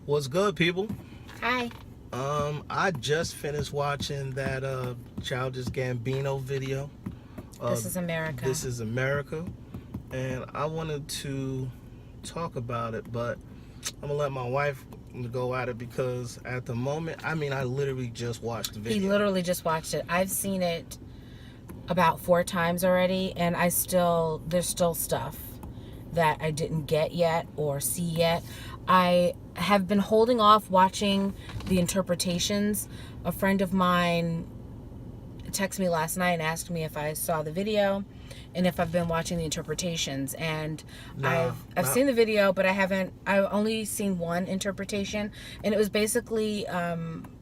What's good, people? Hi. I just finished watching that Childish Gambino video. This is America. This is America, and I wanted to talk about it, but I'm gonna let my wife go at it because at the moment, I literally just watched the video. He literally just watched it. I've seen it about 4 times already, and there's still stuff that I didn't get yet or see yet. I have been holding off watching the interpretations. A friend of mine texted me last night and asked me if I saw the video and if I've been watching the interpretations. And I've seen the video, but I've only seen one interpretation, and it was basically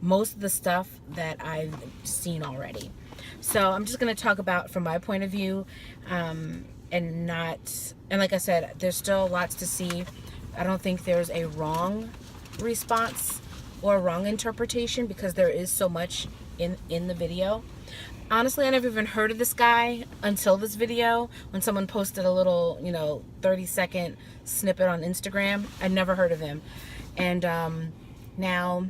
most of the stuff that I've seen already. So I'm just going to talk about from my point of view, and like I said, there's still lots to see. I don't think there's a wrong response or a wrong interpretation because there is so much in the video. Honestly, I never even heard of this guy until this video, when someone posted a little 30-second snippet on Instagram. I'd never heard of him, and now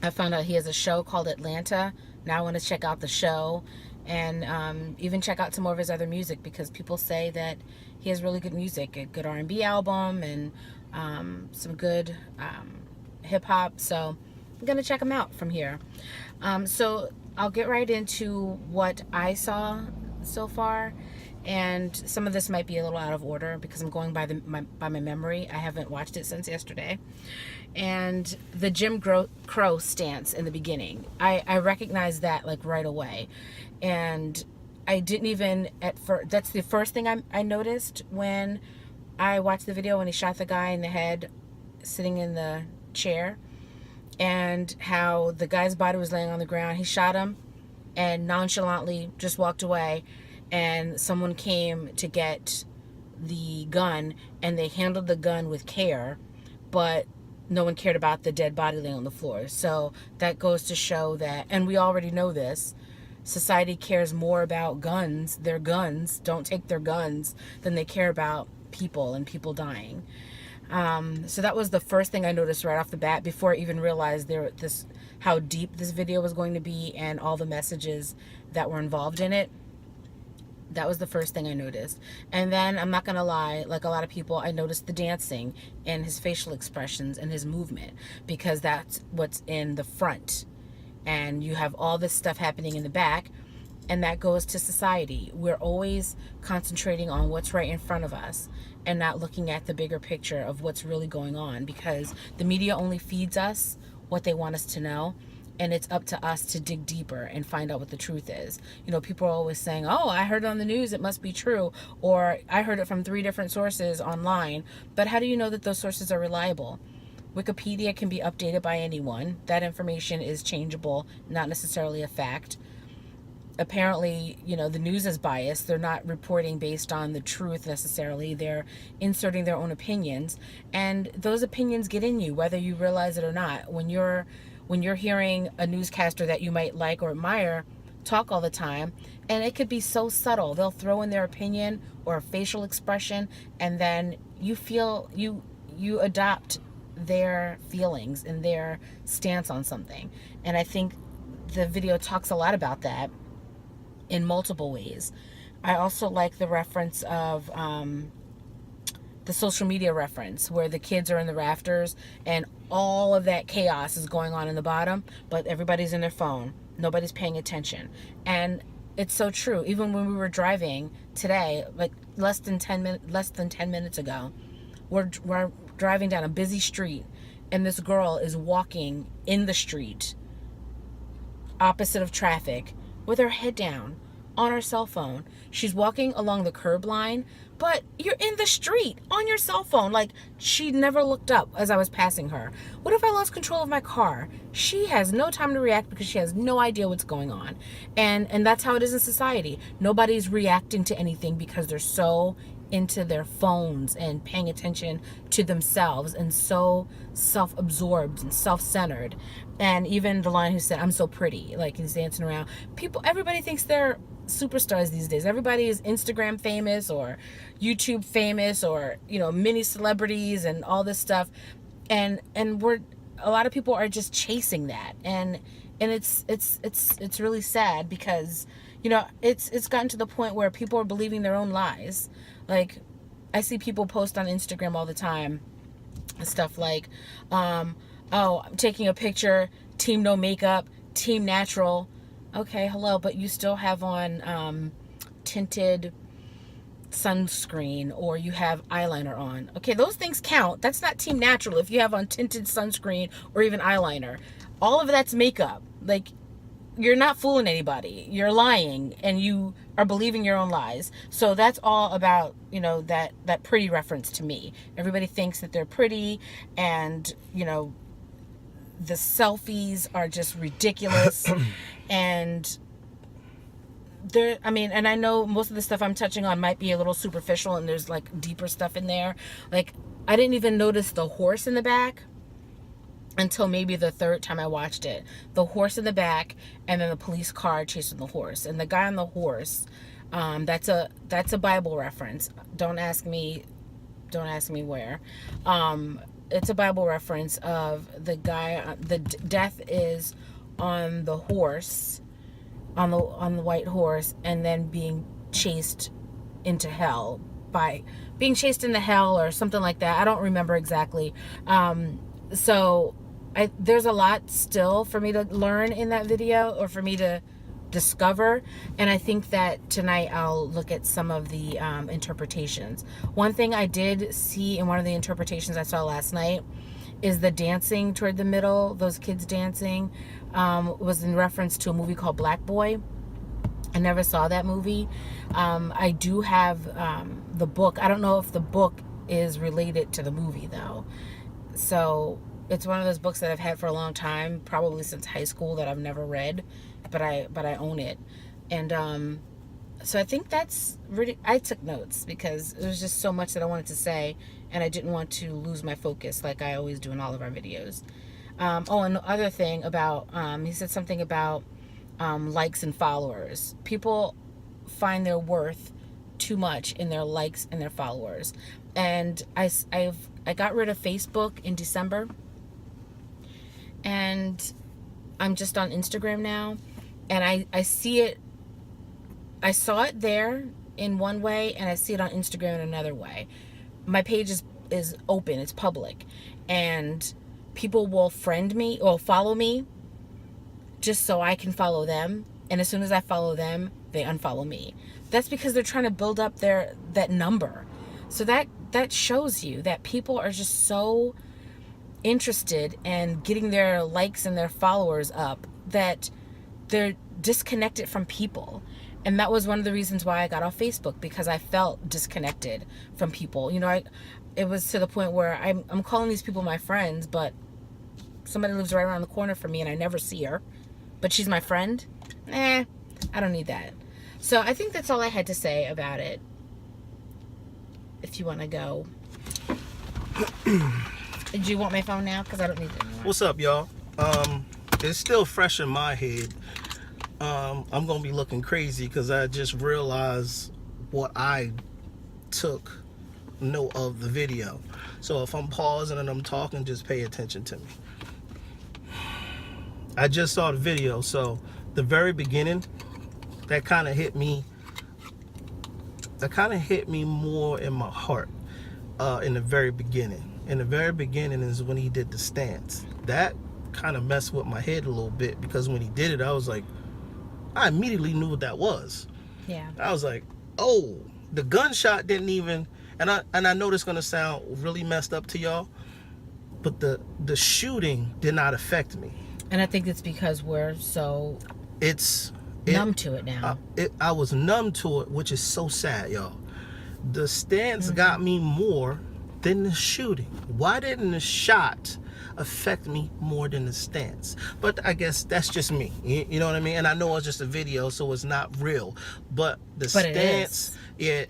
I found out he has a show called Atlanta. Now I want to check out the show and even check out some more of his other music, because people say that he has really good music, a good R&B album, and some good hip-hop. So I'm going to check him out from here. So I'll get right into what I saw so far. And some of this might be a little out of order because I'm going by my memory. I haven't watched it since yesterday. And the Jim Crow stance in the beginning, I recognized that like right away. And I didn't even at first, that's the first thing I noticed when I watched the video, when he shot the guy in the head sitting in the chair, and how the guy's body was laying on the ground. He shot him and nonchalantly just walked away, and someone came to get the gun, and they handled the gun with care, but no one cared about the dead body laying on the floor. So that goes to show that, and we already know this, society cares more about guns, their guns, don't take their guns, than they care about people and people dying. So that was the first thing I noticed right off the bat, before I even realized how deep this video was going to be and all the messages that were involved in it. That was the first thing I noticed. And then, I'm not gonna lie, like a lot of people, I noticed the dancing and his facial expressions and his movement, because that's what's in the front, and you have all this stuff happening in the back. And that goes to society. We're always concentrating on what's right in front of us and not looking at the bigger picture of what's really going on, because the media only feeds us what they want us to know, and it's up to us to dig deeper and find out what the truth is. People are always saying, oh, I heard it on the news, it must be true, or I heard it from 3 different sources online. But how do you know that those sources are reliable? Wikipedia can be updated by anyone. That information is changeable, not necessarily a fact. Apparently, the news is biased. They're not reporting based on the truth necessarily. They're inserting their own opinions, and those opinions get in you, whether you realize it or not. When you're hearing a newscaster that you might like or admire talk all the time, and it could be so subtle, they'll throw in their opinion or a facial expression, and then you feel you adopt their feelings and their stance on something. And I think the video talks a lot about that in multiple ways. I also like the reference of the social media reference, where the kids are in the rafters and all of that chaos is going on in the bottom, but everybody's in their phone. Nobody's paying attention. And it's so true. Even when we were driving today, like less than 10 minutes ago, we're driving down a busy street, and this girl is walking in the street opposite of traffic with her head down on her cell phone. She's walking along the curb line, but you're in the street on your cell phone. Like, she never looked up as I was passing her. What if I lost control of my car? She has no time to react because she has no idea what's going on. And that's how it is in society. Nobody's reacting to anything because they're so into their phones and paying attention to themselves, and so self-absorbed and self-centered. And even the line who said, "I'm so pretty," like he's dancing around. Everybody thinks they're superstars these days. Everybody is Instagram famous or YouTube famous, or mini celebrities and all this stuff. And a lot of people are just chasing that, and it's really sad because, you know, it's gotten to the point where people are believing their own lies. Like, I see people post on Instagram all the time stuff like, oh, I'm taking a picture, team no makeup, team natural. Okay, hello, but you still have on tinted sunscreen, or you have eyeliner on. Okay, those things count. That's not team natural if you have on tinted sunscreen or even eyeliner. All of that's makeup. Like, you're not fooling anybody. You're lying, and you are believing your own lies. So that's all about, you know, that pretty reference to me. Everybody thinks that they're pretty, and, you know, the selfies are just ridiculous. And there, I mean, and I know most of the stuff I'm touching on might be a little superficial, and there's like deeper stuff in there. Like, I didn't even notice the horse in the back until maybe the third time I watched it. The horse in the back, and then the police car chasing the horse, and the guy on the horse. That's a Bible reference. Don't ask me where. It's a Bible reference of the guy. The death is on the horse, on the white horse, and then being chased into hell or something like that. I don't remember exactly. So there's a lot still for me to learn in that video, or for me to discover, and I think that tonight I'll look at some of the interpretations. One thing I did see in one of the interpretations I saw last night is the dancing toward the middle, those kids dancing, was in reference to a movie called Black Boy. I never saw that movie. I do have the book. I don't know if the book is related to the movie though. So it's one of those books that I've had for a long time, probably since high school, that I've never read, but I own it. And so I think that's really, I took notes because there was just so much that I wanted to say, and I didn't want to lose my focus like I always do in all of our videos. Oh, and the other thing about, he said something about likes and followers. People find their worth too much in their likes and their followers. And I got rid of Facebook in December, and I'm just on Instagram now, and I see it. I saw it there in one way, and I see it on Instagram in another way. My page is open, it's public, and people will friend me or follow me just so I can follow them, and as soon as I follow them, they unfollow me. That's because they're trying to build up that number. So that shows you that people are just so interested in getting their likes and their followers up that they're disconnected from people. And that was one of the reasons why I got off Facebook, because I felt disconnected from people. You know, it was to the point where I'm calling these people my friends, but somebody lives right around the corner from me and I never see her, but she's my friend. I don't need that. So I think that's all I had to say about it. If you want to go. Do you want my phone now? Because I don't need it anymore. What's up, y'all? It's still fresh in my head. I'm gonna be looking crazy because I just realized what I took note of the video. So if I'm pausing and I'm talking, just pay attention to me. I just saw the video, so the very beginning, that kind of hit me more in my heart. In the very beginning. In the very beginning is when he did the stance. That kind of messed with my head a little bit, because when he did it, I was like, I immediately knew what that was. Yeah. I was like, oh, the gunshot didn't even, and I know this is gonna sound really messed up to y'all, but the shooting did not affect me. And I think it's because we're so numb to it now. I was numb to it, which is so sad, y'all. The stance got me more than the shooting. Why didn't the shot affect me more than the stance? But I guess that's just me. You know what I mean? And I know it's just a video, so it's not real. But the stance, yeah,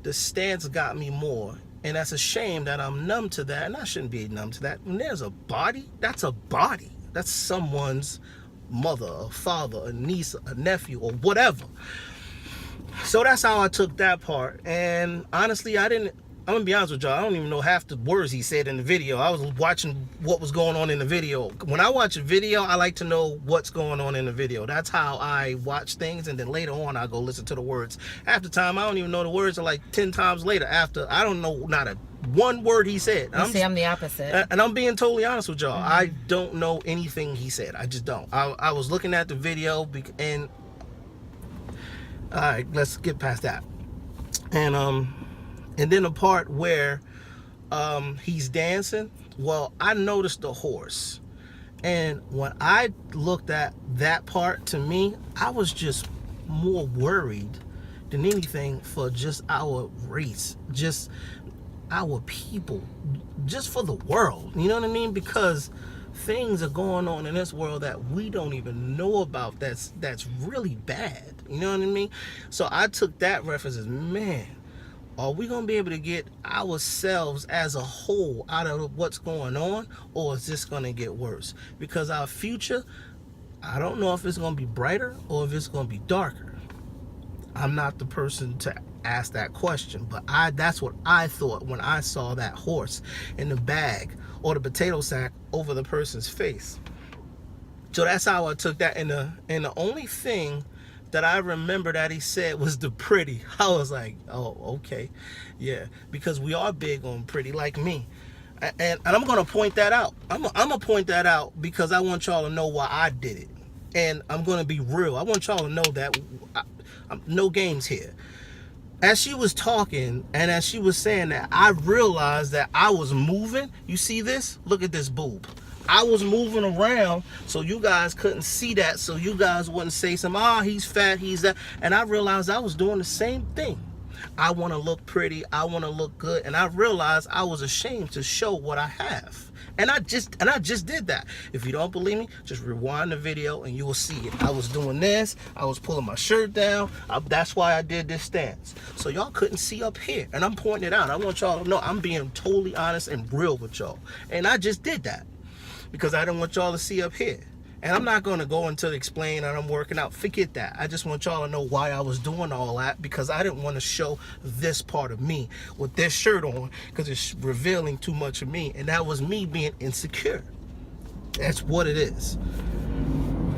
the stance got me more. And that's a shame that I'm numb to that, and I shouldn't be numb to that. When there's a body, that's a body. That's someone's mother, a father, a niece, a nephew, or whatever. So that's how I took that part. And honestly, I I'm gonna be honest with y'all. I don't even know half the words he said in the video. I was watching what was going on in the video. When I watch a video, I like to know what's going on in the video. That's how I watch things, and then later on, I go listen to the words. Half the time, I don't even know the words. Are like 10 times later. After I don't know not a one word he said. I'm the opposite. And I'm being totally honest with y'all. I don't know anything he said. I just don't. I was looking at the video, and all right, let's get past that. And then the part where he's dancing, well, I noticed the horse. And when I looked at that part, to me, I was just more worried than anything for just our race, just our people, just for the world. You know what I mean? Because things are going on in this world that we don't even know about that's really bad. You know what I mean? So I took that reference as, man, are we going to be able to get ourselves as a whole out of what's going on, or is this going to get worse? Because our future, I don't know if it's going to be brighter or if it's going to be darker. I'm not the person to ask that question, but that's what I thought when I saw that horse in the bag or the potato sack over the person's face. So that's how I took that. And the only thing that I remember that he said was the pretty. I was like, oh, okay. Yeah, because we are big on pretty, like me. And I'm going to point that out. I'm going to point that out because I want y'all to know why I did it. And I'm going to be real. I want y'all to know that no games here. As she was talking and as she was saying that, I realized that I was moving. You see this? Look at this boob. I was moving around so you guys couldn't see that, so you guys wouldn't say he's fat, he's that. And I realized I was doing the same thing. I want to look pretty, I want to look good, and I realized I was ashamed to show what I have. And I just did that. If you don't believe me, just rewind the video and you will see it. I was doing this, I was pulling my shirt down. That's why I did this stance. So y'all couldn't see up here. And I'm pointing it out. I want y'all to know I'm being totally honest and real with y'all. And I just did that because I didn't want y'all to see up here. And I'm not going to go into explain that I'm working out. Forget that. I just want y'all to know why I was doing all that, because I didn't want to show this part of me with this shirt on because it's revealing too much of me. And that was me being insecure. That's what it is.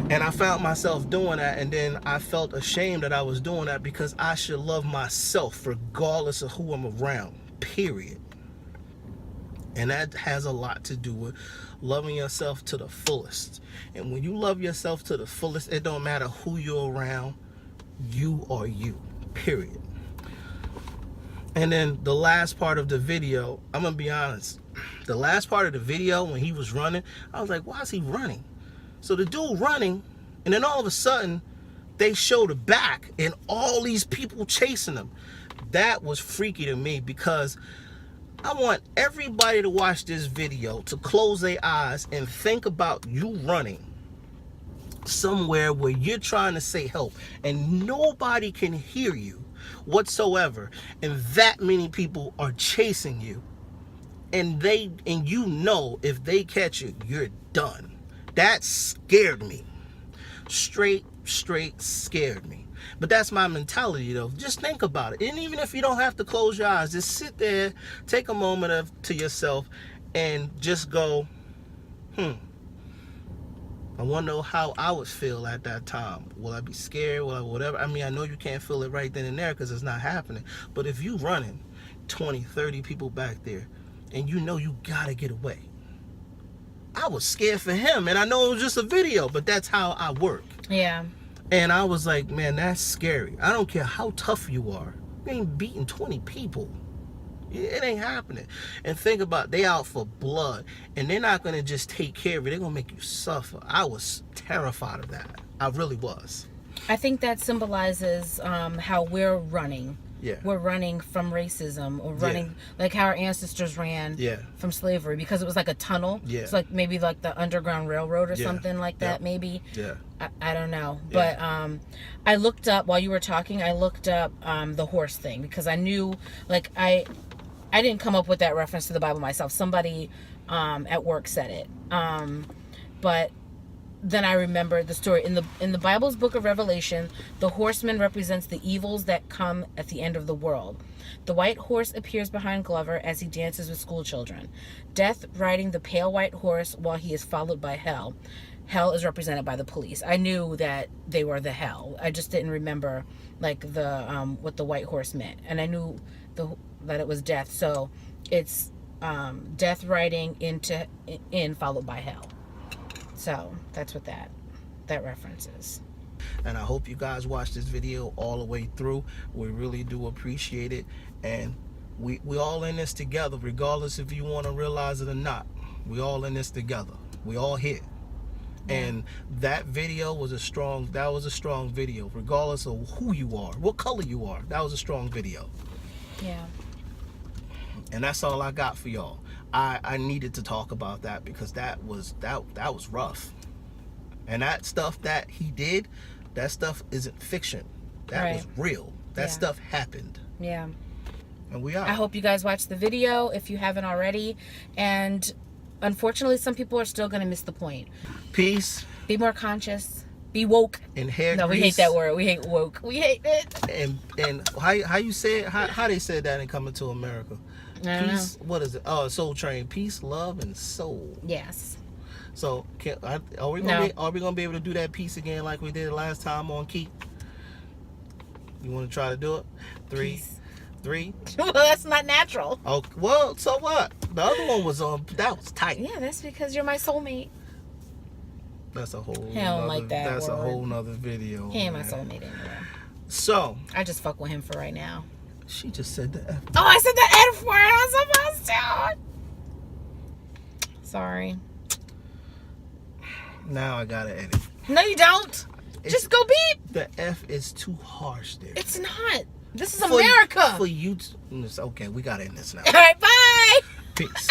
And I found myself doing that, and then I felt ashamed that I was doing that because I should love myself regardless of who I'm around, period. And that has a lot to do with loving yourself to the fullest. And when you love yourself to the fullest, it don't matter who you're around, you are you, period. And then the last part of the video, I'm gonna be honest, the last part of the video when he was running, I was like, why is he running? So the dude running, and then all of a sudden they show the back and all these people chasing him. That was freaky to me, because I want everybody to watch this video to close their eyes and think about you running somewhere where you're trying to say help and nobody can hear you whatsoever, and that many people are chasing you, and you know if they catch you, you're done. That scared me. Straight scared me. But that's my mentality, though. Just think about it. And even if you don't have to close your eyes, just sit there, take a moment to yourself, and just go, I want to know how I would feel at that time. Will I be scared? Will I whatever? I mean, I know you can't feel it right then and there because it's not happening. But if you running 20, 30 people back there, and you know you got to get away. I was scared for him, and I know it was just a video, but that's how I work. Yeah. And I was like, man, that's scary. I don't care how tough you are. You ain't beating 20 people. It ain't happening. And think about, they out for blood, and they're not going to just take care of it. They're going to make you suffer. I was terrified of that. I really was. I think that symbolizes how we're running. Yeah. We're running from racism, or running like how our ancestors ran from slavery, because it was like a tunnel. Yeah. It's like maybe like the Underground Railroad or something like that, maybe. Yeah. I don't know. Yeah. But I looked up, while you were talking, I looked up the horse thing, because I knew, like, I didn't come up with that reference to the Bible myself. Somebody at work said it. But then I remembered the story. In the Bible's book of Revelation, the horseman represents the evils that come at the end of the world. The white horse appears behind Glover as he dances with school children. Death riding the pale white horse while he is followed by hell. Hell is represented by the police. I knew that they were the hell. I just didn't remember like the what the white horse meant, and I knew that it was death. So it's death riding in followed by hell. So that's what that reference is. And I hope you guys watch this video all the way through. We really do appreciate it, and we all in this together, regardless if you want to realize it or not. We all in this together. We all here. And that video was a strong video, regardless of who you are, what color you are. That was a strong video. Yeah. And that's all I got for y'all. I needed to talk about that because that was rough. And that stuff that he did, that stuff isn't fiction. That was real. That stuff happened. Yeah. And we are. I hope you guys watch the video if you haven't already. And unfortunately, some people are still going to miss the point. Peace. Be more conscious. Be woke. And hair No, grease. we hate that word. We hate woke. We hate it. And how you say it? How they said that in Coming to America? Peace. What is it? Oh, Soul Train. Peace, love, and soul. Yes. So are we gonna be able to do that piece again like we did last time on Key? You want to try to do it? Three. Well, that's not natural. Oh, well, so what? The other one was that was tight. Yeah, that's because you're my soulmate. That's a whole. He don't like that That's word. a whole nother video. He ain't my soulmate anymore. So I just fuck with him for right now. she just said the F. Oh, I said the F word. I was supposed to. Sorry. Now I gotta edit. No, you don't. Just go beep. The F is too harsh there. It's not. This is America. For you, it's okay. We gotta end this now. All right, bye. Peace.